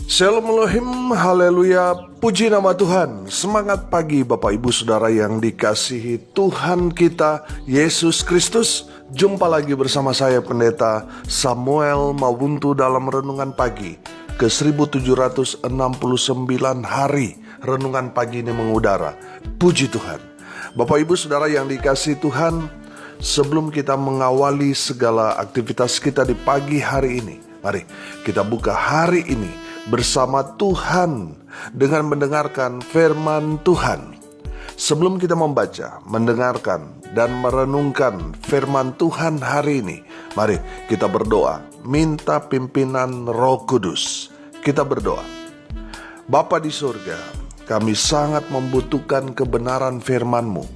Shalom Elohim, haleluya, puji nama Tuhan. Semangat pagi Bapak Ibu Saudara yang dikasihi Tuhan kita Yesus Kristus. Jumpa lagi bersama saya Pendeta Samuel Mawuntu dalam Renungan Pagi ke 1769 hari Renungan Pagi ini mengudara. Puji Tuhan. Bapak Ibu Saudara yang dikasihi Tuhan, sebelum kita mengawali segala aktivitas kita di pagi hari ini, mari kita buka hari ini bersama Tuhan dengan mendengarkan firman Tuhan. Sebelum kita membaca, mendengarkan, dan merenungkan firman Tuhan hari ini, mari kita berdoa, minta pimpinan Roh Kudus. Kita berdoa. Bapa di surga, kami sangat membutuhkan kebenaran firman-Mu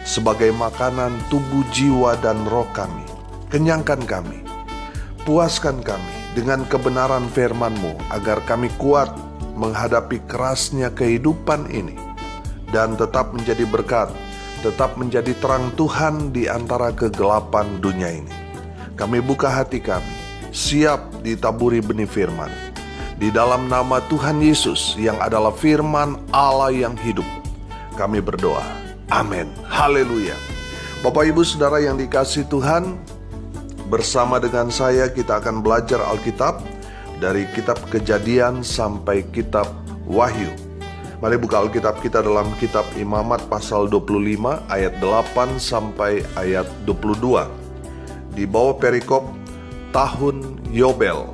sebagai makanan tubuh, jiwa, dan roh kami. Kenyangkan kami, puaskan kami dengan kebenaran firman-Mu agar kami kuat menghadapi kerasnya kehidupan ini dan tetap menjadi berkat, tetap menjadi terang Tuhan di antara kegelapan dunia ini. Kami buka hati kami, siap ditaburi benih firman. Di dalam nama Tuhan Yesus yang adalah firman Allah yang hidup, kami berdoa. Amin. Haleluya. Bapak Ibu Saudara yang dikasihi Tuhan, bersama dengan saya kita akan belajar Alkitab dari kitab Kejadian sampai kitab Wahyu. Mari buka Alkitab kita dalam kitab Imamat pasal 25 ayat 8 sampai ayat 22. Di bawah perikop tahun Yobel.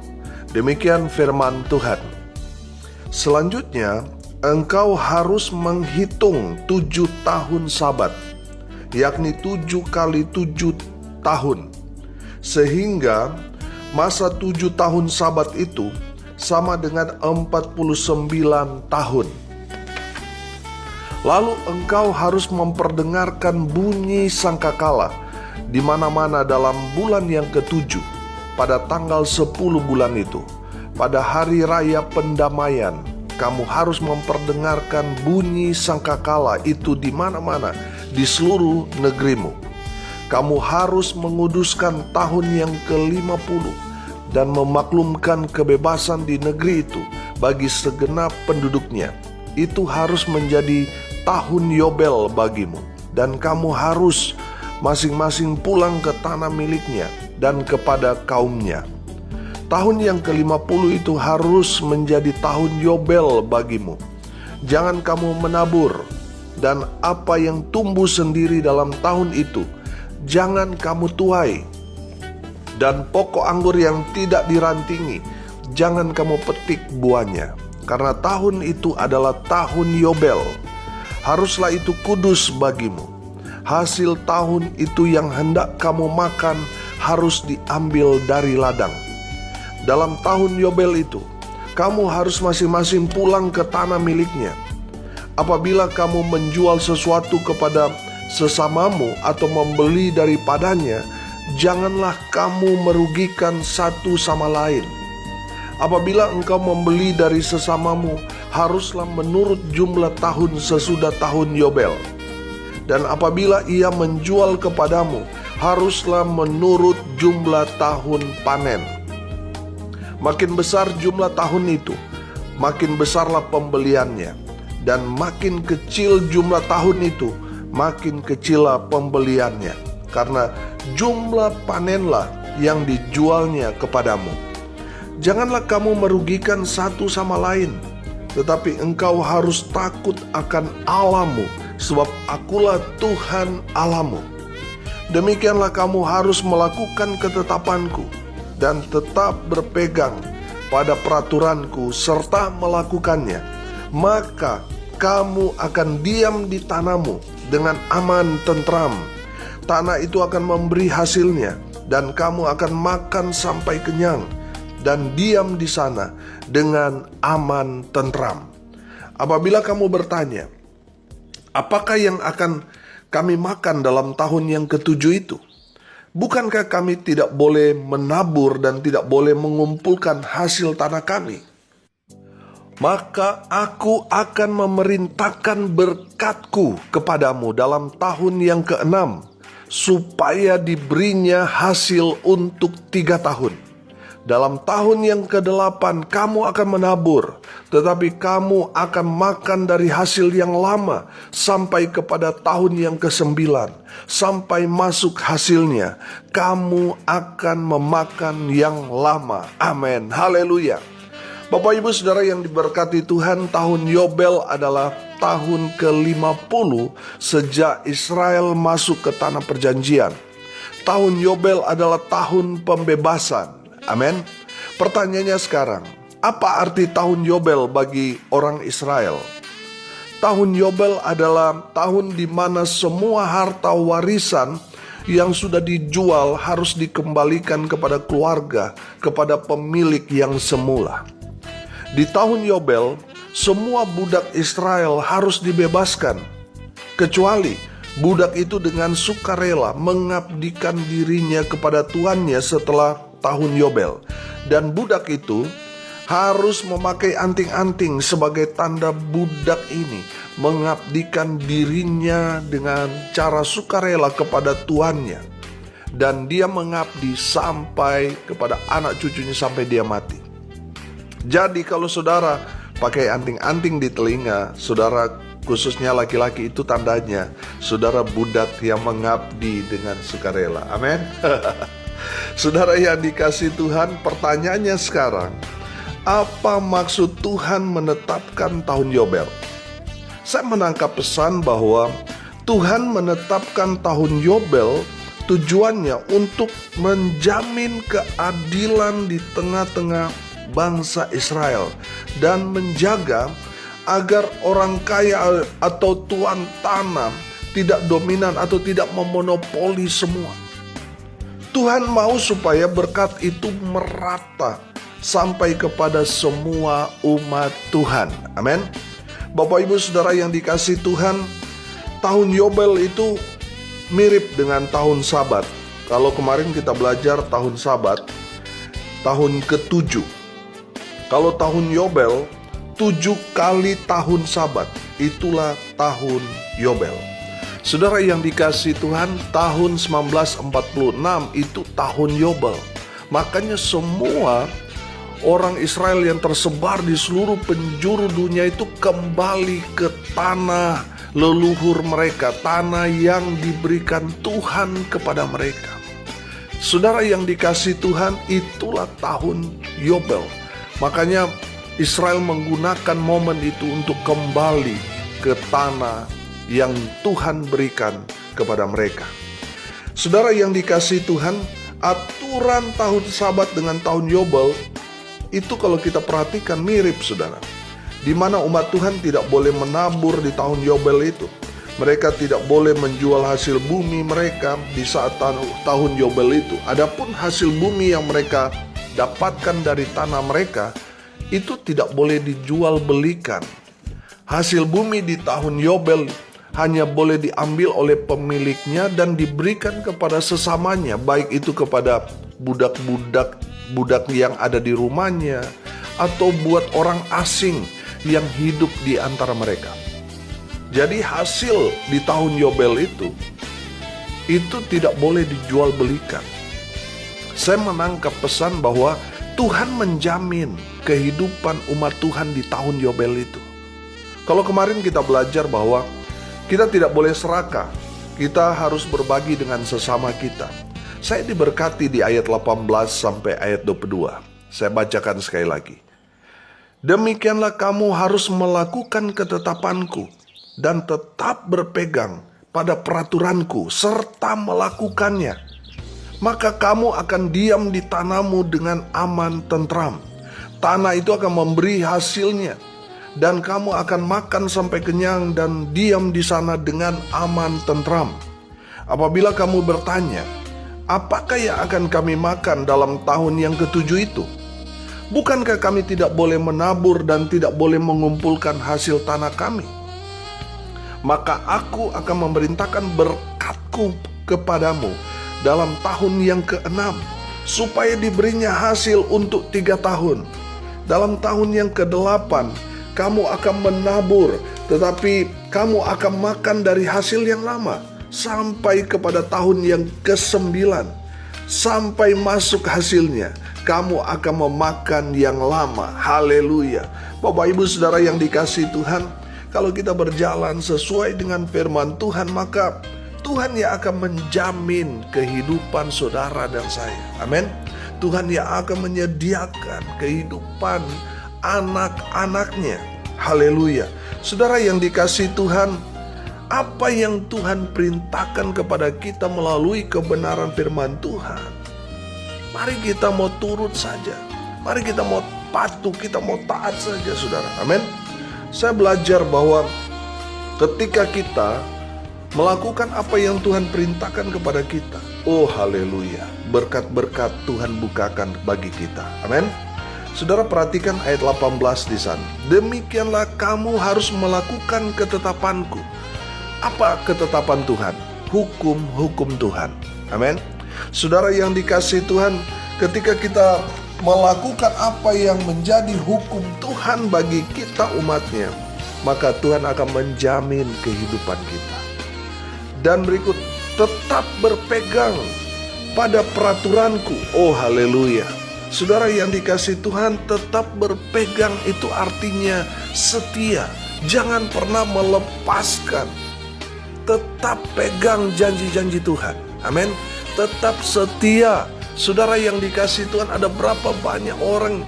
Demikian firman Tuhan. Selanjutnya, engkau harus menghitung 7 tahun Sabat, yakni 7 kali 7 tahun. Sehingga masa 7 tahun Sabat itu sama dengan 49 tahun. Lalu engkau harus memperdengarkan bunyi sangkakala di mana-mana dalam bulan yang ke-7 pada tanggal 10 bulan itu. Pada hari raya pendamaian, kamu harus memperdengarkan bunyi sangkakala itu di mana-mana di seluruh negerimu. Kamu harus menguduskan tahun yang ke-50 dan memaklumkan kebebasan di negeri itu bagi segenap penduduknya. Itu harus menjadi tahun Yobel bagimu, dan kamu harus masing-masing pulang ke tanah miliknya dan kepada kaumnya. Tahun yang ke-50 itu harus menjadi tahun Yobel bagimu. Jangan kamu menabur, dan apa yang tumbuh sendiri dalam tahun itu jangan kamu tuai, dan pokok anggur yang tidak dirantingi jangan kamu petik buahnya, karena tahun itu adalah tahun Yobel. Haruslah itu kudus bagimu. Hasil tahun itu yang hendak kamu makan harus diambil dari ladang. Dalam tahun Yobel itu kamu harus masing-masing pulang ke tanah miliknya. Apabila kamu menjual sesuatu kepada sesamamu atau membeli daripadanya, janganlah kamu merugikan satu sama lain. Apabila engkau membeli dari sesamamu, haruslah menurut jumlah tahun sesudah tahun Yobel. Dan apabila ia menjual kepadamu, haruslah menurut jumlah tahun panen. Makin besar jumlah tahun itu, makin besarlah pembeliannya. Dan makin kecil jumlah tahun itu, makin kecillah pembeliannya, karena jumlah panenlah yang dijualnya kepadamu. Janganlah kamu merugikan satu sama lain, tetapi engkau harus takut akan Allahmu, sebab akulah Tuhan Allahmu. Demikianlah kamu harus melakukan ketetapanku dan tetap berpegang pada peraturanku serta melakukannya. Maka kamu akan diam di tanahmu dengan aman tentram. Tanah itu akan memberi hasilnya, dan kamu akan makan sampai kenyang dan diam di sana dengan aman tentram. Apabila kamu bertanya, apakah yang akan kami makan dalam tahun yang ke-7 itu? Bukankah kami tidak boleh menabur dan tidak boleh mengumpulkan hasil tanah kami? Maka aku akan memerintahkan berkatku kepadamu dalam tahun yang ke-6, supaya diberinya hasil untuk 3 tahun. Dalam tahun yang ke-8 kamu akan menabur, tetapi kamu akan makan dari hasil yang lama sampai kepada tahun yang ke-9. Sampai masuk hasilnya, kamu akan memakan yang lama. Amin. Haleluya. Bapak Ibu Saudara yang diberkati Tuhan, tahun Yobel adalah tahun ke-50 sejak Israel masuk ke tanah perjanjian. Tahun Yobel adalah tahun pembebasan. Amin. Pertanyaannya sekarang, apa arti tahun Yobel bagi orang Israel? Tahun Yobel adalah tahun di mana semua harta warisan yang sudah dijual harus dikembalikan kepada keluarga, kepada pemilik yang semula. Di tahun Yobel, semua budak Israel harus dibebaskan, kecuali budak itu dengan sukarela mengabdikan dirinya kepada tuannya setelah tahun Yobel. Dan budak itu harus memakai anting-anting sebagai tanda budak ini mengabdikan dirinya dengan cara sukarela kepada tuannya. Dan dia mengabdi sampai kepada anak cucunya sampai dia mati. Jadi kalau saudara pakai anting-anting di telinga, saudara khususnya laki-laki, itu tandanya saudara budak yang mengabdi dengan sukarela. Amin. Saudara yang dikasihi Tuhan, pertanyaannya sekarang, apa maksud Tuhan menetapkan tahun Yobel? Saya menangkap pesan bahwa Tuhan menetapkan tahun Yobel tujuannya untuk menjamin keadilan di tengah-tengah bangsa Israel dan menjaga agar orang kaya atau tuan tanah tidak dominan atau tidak memonopoli semua. Tuhan mau supaya berkat itu merata sampai kepada semua umat Tuhan. Amin. Bapak Ibu Saudara yang dikasihi Tuhan, tahun Yobel itu mirip dengan tahun Sabat. Kalau kemarin kita belajar tahun Sabat, tahun ke-7. Kalau tahun Yobel, 7 kali tahun Sabat, itulah tahun Yobel. Saudara yang dikasihi Tuhan, tahun 1946 itu tahun Yobel. Makanya semua orang Israel yang tersebar di seluruh penjuru dunia itu kembali ke tanah leluhur mereka, tanah yang diberikan Tuhan kepada mereka. Saudara yang dikasihi Tuhan, itulah tahun Yobel. Makanya Israel menggunakan momen itu untuk kembali ke tanah yang Tuhan berikan kepada mereka. Saudara yang dikasihi Tuhan, aturan tahun Sabat dengan tahun Yobel itu kalau kita perhatikan mirip, saudara. Di mana umat Tuhan tidak boleh menabur di tahun Yobel itu. Mereka tidak boleh menjual hasil bumi mereka di saat tahun Yobel itu. Adapun hasil bumi yang mereka dapatkan dari tanah mereka itu tidak boleh dijual belikan. Hasil bumi di tahun Yobel hanya boleh diambil oleh pemiliknya dan diberikan kepada sesamanya, baik itu kepada budak yang ada di rumahnya atau buat orang asing yang hidup di antara mereka. Jadi hasil di tahun Yobel itu tidak boleh dijual belikan. Saya menangkap pesan bahwa Tuhan menjamin kehidupan umat Tuhan di tahun Yobel itu. Kalau kemarin kita belajar bahwa kita tidak boleh serakah, kita harus berbagi dengan sesama kita. Saya diberkati di ayat 18 sampai ayat 22. Saya bacakan sekali lagi. Demikianlah kamu harus melakukan ketetapanku dan tetap berpegang pada peraturanku serta melakukannya. Maka kamu akan diam di tanahmu dengan aman tentram. Tanah itu akan memberi hasilnya. Dan kamu akan makan sampai kenyang dan diam di sana dengan aman tentram. Apabila kamu bertanya, apakah yang akan kami makan dalam tahun yang ke-7 itu? Bukankah kami tidak boleh menabur dan tidak boleh mengumpulkan hasil tanah kami? Maka aku akan memerintahkan berkatku kepadamu dalam tahun yang ke-6, supaya diberinya hasil untuk 3 tahun. Dalam tahun yang ke-8, kamu akan menabur, tetapi kamu akan makan dari hasil yang lama sampai kepada tahun yang ke-9. Sampai masuk hasilnya, kamu akan memakan yang lama. Haleluya. Bapak Ibu Saudara yang dikasihi Tuhan, kalau kita berjalan sesuai dengan firman Tuhan, maka Tuhan yang akan menjamin kehidupan saudara dan saya. Amin. Tuhan yang akan menyediakan kehidupan anak-anaknya. Haleluya. Saudara yang dikasihi Tuhan, apa yang Tuhan perintahkan kepada kita melalui kebenaran firman Tuhan, mari kita mau turut saja. Mari kita mau patuh, kita mau taat saja, saudara. Amin. Saya belajar bahwa ketika kita melakukan apa yang Tuhan perintahkan kepada kita, oh haleluya, berkat-berkat Tuhan bukakan bagi kita. Amin. Saudara perhatikan ayat 18 di sana. Demikianlah kamu harus melakukan ketetapanku. Apa ketetapan Tuhan? Hukum-hukum Tuhan. Amin. Saudara yang dikasihi Tuhan, ketika kita melakukan apa yang menjadi hukum Tuhan bagi kita umatnya, maka Tuhan akan menjamin kehidupan kita. Dan berikut, tetap berpegang pada peraturanku. Oh haleluya. Saudara yang dikasihi Tuhan, tetap berpegang itu artinya setia. Jangan pernah melepaskan. Tetap pegang janji-janji Tuhan. Amin. Tetap setia. Saudara yang dikasihi Tuhan, ada berapa banyak orang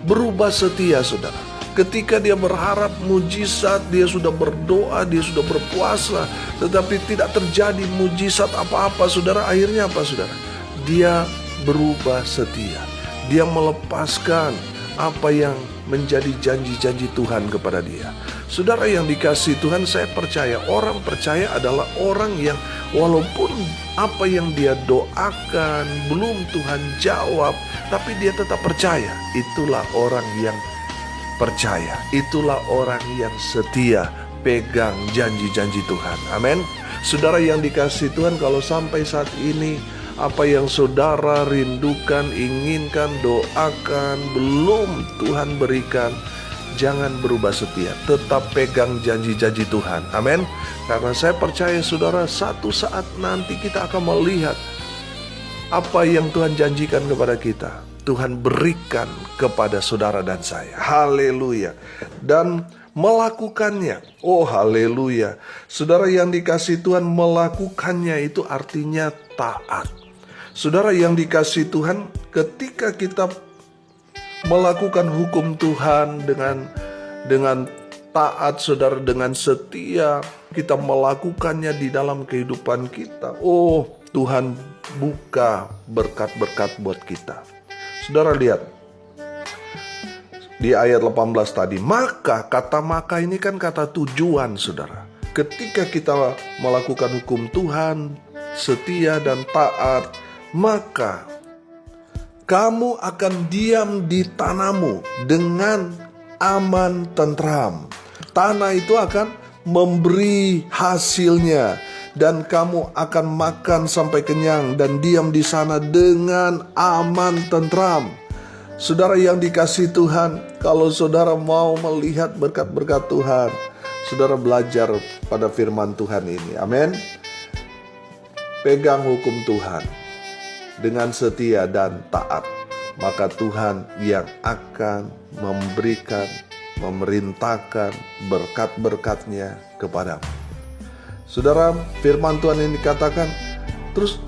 berubah setia, saudara. Ketika dia berharap mujizat, dia sudah berdoa, dia sudah berpuasa, tetapi tidak terjadi mujizat apa-apa, saudara. Akhirnya apa, saudara? Dia berubah setia. Dia melepaskan apa yang menjadi janji-janji Tuhan kepada dia. Saudara yang dikasihi Tuhan, saya percaya orang percaya adalah orang yang walaupun apa yang dia doakan belum Tuhan jawab, tapi dia tetap percaya. Itulah orang yang percaya. Itulah orang yang setia, pegang janji-janji Tuhan. Amin. Saudara yang dikasihi Tuhan, kalau sampai saat ini apa yang saudara rindukan, inginkan, doakan, belum Tuhan berikan, jangan berubah setia. Tetap pegang janji-janji Tuhan. Amin. Karena saya percaya saudara, satu saat nanti kita akan melihat apa yang Tuhan janjikan kepada kita, Tuhan berikan kepada saudara dan saya. Haleluya. Dan melakukannya. Oh haleluya. Saudara yang dikasihi Tuhan, melakukannya itu artinya taat. Saudara yang dikasihi Tuhan, ketika kita melakukan hukum Tuhan dengan taat, saudara, dengan setia, kita melakukannya di dalam kehidupan kita. Oh, Tuhan buka berkat-berkat buat kita. Saudara lihat di ayat 18 tadi, maka, kata maka ini kan kata tujuan, saudara. Ketika kita melakukan hukum Tuhan, setia dan taat, maka kamu akan diam di tanahmu dengan aman tentram. Tanah itu akan memberi hasilnya, dan kamu akan makan sampai kenyang dan diam di sana dengan aman tentram. Saudara yang dikasihi Tuhan, kalau saudara mau melihat berkat-berkat Tuhan, saudara belajar pada firman Tuhan ini. Amin. Pegang hukum Tuhan dengan setia dan taat, maka Tuhan yang akan memberikan, memerintahkan berkat-berkatnya kepadamu. Saudara, firman Tuhan ini dikatakan, terus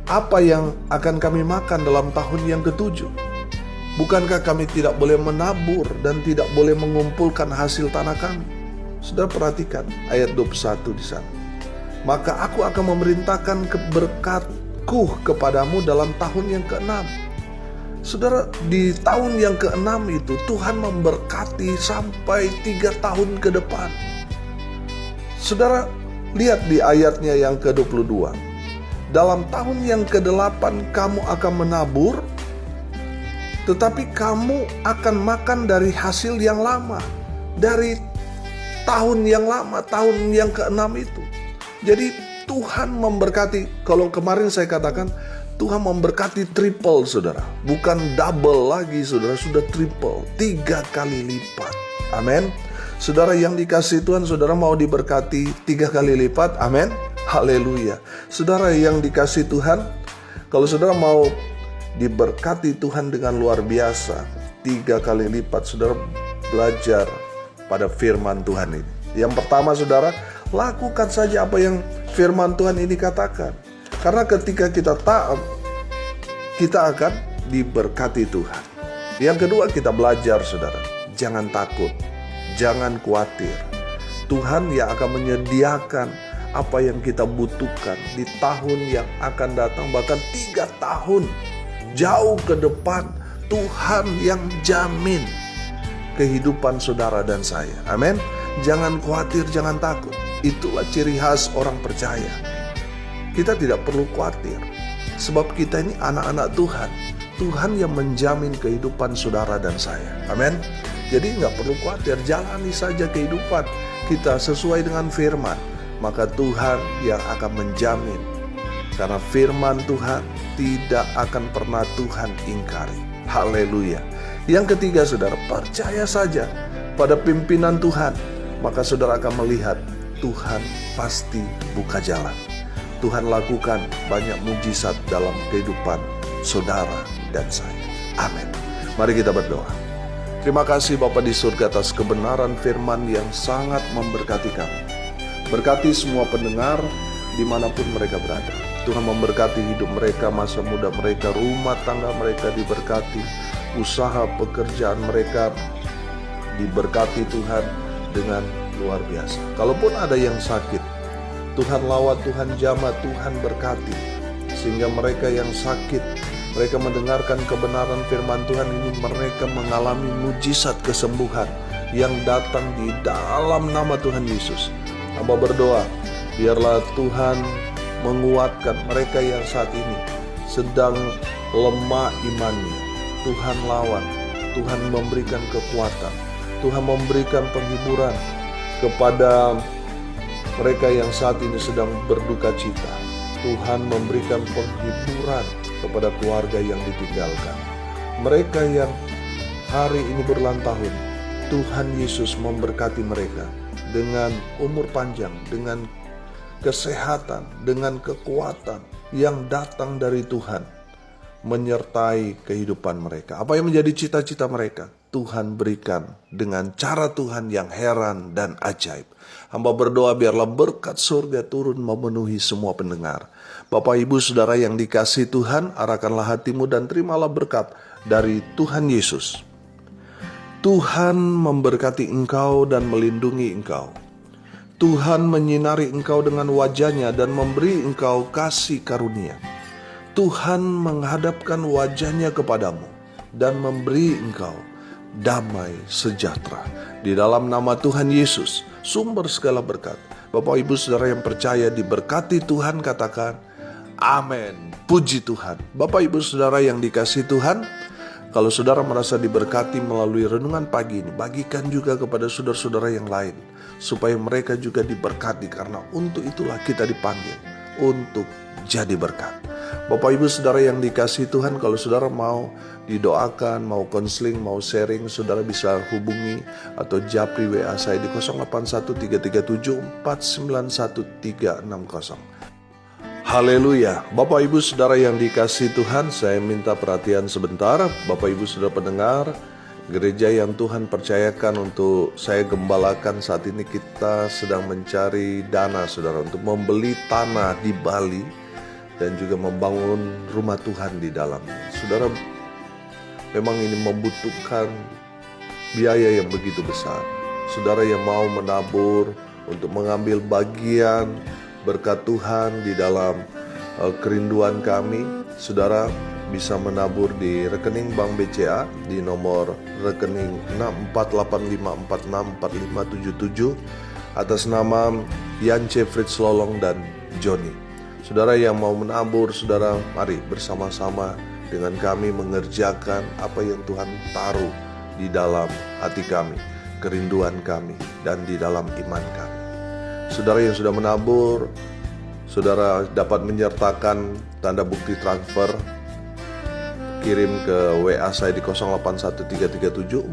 apa yang akan kami makan dalam tahun yang ke-7? Bukankah kami tidak boleh menabur dan tidak boleh mengumpulkan hasil tanah kami? Saudara perhatikan ayat 21 di sana. Maka aku akan memerintahkan berkat-Ku kepadamu dalam tahun yang ke-6. Saudara, di tahun yang ke-6 itu Tuhan memberkati sampai 3 tahun ke depan. Saudara, lihat di ayatnya yang ke-22. Dalam tahun yang ke-8 kamu akan menabur, tetapi kamu akan makan dari hasil yang lama, dari tahun yang lama, tahun yang ke-6 itu. Jadi Tuhan memberkati. Kalau kemarin saya katakan Tuhan memberkati triple, saudara, bukan double lagi, saudara, sudah triple, 3 kali lipat. Amin. Saudara yang dikasihi Tuhan, saudara mau diberkati 3 kali lipat. Amin. Haleluya. Saudara yang dikasihi Tuhan, kalau saudara mau diberkati Tuhan dengan luar biasa, 3 kali lipat. Saudara belajar pada firman Tuhan ini. Yang pertama, saudara, lakukan saja apa yang firman Tuhan ini katakan. Karena ketika kita taat, kita akan diberkati Tuhan. Yang kedua, kita belajar, saudara, jangan takut, jangan khawatir. Tuhan yang akan menyediakan apa yang kita butuhkan di tahun yang akan datang, bahkan 3 tahun jauh ke depan. Tuhan yang jamin kehidupan saudara dan saya. Amin. Jangan khawatir, jangan takut. Itulah ciri khas orang percaya. Kita tidak perlu khawatir, sebab kita ini anak-anak Tuhan. Tuhan yang menjamin kehidupan saudara dan saya. Amin. Jadi nggak perlu khawatir, jalani saja kehidupan kita sesuai dengan firman, maka Tuhan yang akan menjamin. Karena firman Tuhan tidak akan pernah Tuhan ingkari. Haleluya. Yang ketiga, saudara, percaya saja pada pimpinan Tuhan, maka saudara akan melihat Tuhan pasti buka jalan. Tuhan lakukan banyak mujizat dalam kehidupan saudara dan saya. Amin. Mari kita berdoa. Terima kasih Bapa di surga atas kebenaran firman yang sangat memberkati kami. Berkati semua pendengar dimanapun mereka berada. Tuhan memberkati hidup mereka, masa muda mereka, rumah tangga mereka diberkati, usaha pekerjaan mereka diberkati Tuhan dengan luar biasa. Kalaupun ada yang sakit, Tuhan lawat, Tuhan jamah, Tuhan berkati. Sehingga mereka yang sakit, mereka mendengarkan kebenaran firman Tuhan ini, mereka mengalami mujizat kesembuhan yang datang di dalam nama Tuhan Yesus. Hamba berdoa, biarlah Tuhan menguatkan mereka yang saat ini sedang lemah imannya. Tuhan lawan, Tuhan memberikan kekuatan, Tuhan memberikan penghiburan kepada mereka yang saat ini sedang berduka cita. Tuhan memberikan penghiburan kepada keluarga yang ditinggalkan. Mereka yang hari ini berulang tahun, Tuhan Yesus memberkati mereka dengan umur panjang, dengan kesehatan, dengan kekuatan yang datang dari Tuhan, menyertai kehidupan mereka. Apa yang menjadi cita-cita mereka, Tuhan berikan dengan cara Tuhan yang heran dan ajaib. Hamba berdoa biarlah berkat surga turun memenuhi semua pendengar. Bapak Ibu Saudara yang dikasihi Tuhan, arahkanlah hatimu dan terimalah berkat dari Tuhan Yesus. Tuhan memberkati engkau dan melindungi engkau. Tuhan menyinari engkau dengan wajahnya dan memberi engkau kasih karunia. Tuhan menghadapkan wajahnya kepadamu dan memberi engkau damai sejahtera. Di dalam nama Tuhan Yesus, sumber segala berkat. Bapak Ibu Saudara yang percaya diberkati Tuhan, katakan amin. Puji Tuhan. Bapak Ibu Saudara yang dikasihi Tuhan, kalau saudara merasa diberkati melalui renungan pagi ini, bagikan juga kepada saudara-saudara yang lain, supaya mereka juga diberkati, karena untuk itulah kita dipanggil, untuk jadi berkat. Bapak Ibu Saudara yang dikasihi Tuhan, kalau saudara mau didoakan, mau konseling, mau sharing, saudara bisa hubungi atau japri WA saya di 081337491360. Haleluya. Bapak Ibu Saudara yang dikasihi Tuhan, saya minta perhatian sebentar. Bapak Ibu Saudara pendengar, gereja yang Tuhan percayakan untuk saya gembalakan saat ini, kita sedang mencari dana saudara untuk membeli tanah di Bali dan juga membangun rumah Tuhan di dalamnya. Saudara, memang ini membutuhkan biaya yang begitu besar. Saudara yang mau menabur untuk mengambil bagian berkat Tuhan di dalam kerinduan kami, saudara bisa menabur di rekening Bank BCA di nomor rekening 6485464577 atas nama Yance Fritz Lolong dan Joni. Saudara yang mau menabur, saudara mari bersama-sama dengan kami mengerjakan apa yang Tuhan taruh di dalam hati kami, kerinduan kami, dan di dalam iman kami. Saudara yang sudah menabur, saudara dapat menyertakan tanda bukti transfer, kirim ke WA saya di 081337491360.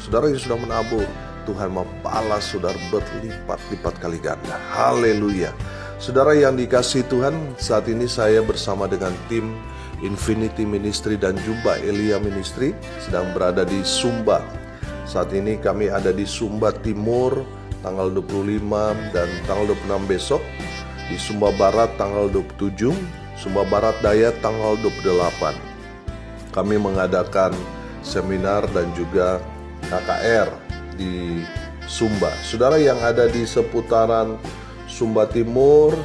Saudara yang sudah menabur, Tuhan membalas saudara berlipat-lipat kali ganda. Haleluya. Saudara yang dikasihi Tuhan, saat ini saya bersama dengan tim Infinity Ministry dan Jumba Elia Ministry sedang berada di Sumba. Saat ini kami ada di Sumba Timur tanggal 25 dan tanggal 26 besok, di Sumba Barat tanggal 27, Sumba Barat Daya tanggal 28. Kami mengadakan seminar dan juga KKR di Sumba. Saudara yang ada di seputaran Sumba Timur,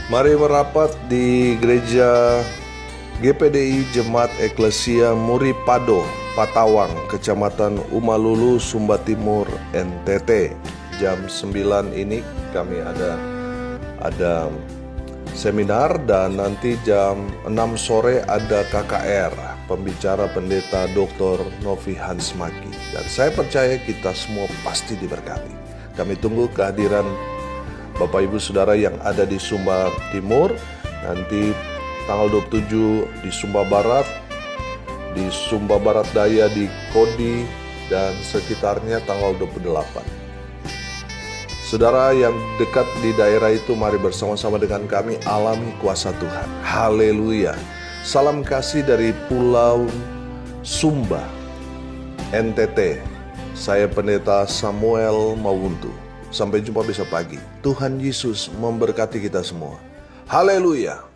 mari merapat di gereja GPDI Jemaat Eklesia Muripado, Patawang, Kecamatan Umalulu, Sumba Timur, NTT. Jam 9 ini kami ada seminar dan nanti jam 6 sore ada KKR, pembicara pendeta Dr. Novi Hansmaki. Dan saya percaya kita semua pasti diberkati. Kami tunggu kehadiran Bapak Ibu Saudara yang ada di Sumba Timur, nanti tanggal 27 di Sumba Barat, di Sumba Barat Daya, di Kodi dan sekitarnya tanggal 28. Saudara yang dekat di daerah itu, mari bersama-sama dengan kami alami kuasa Tuhan. Haleluya. Salam kasih dari Pulau Sumba, NTT. Saya Pendeta Samuel Mawuntu. Sampai jumpa besok pagi. Tuhan Yesus memberkati kita semua. Haleluya.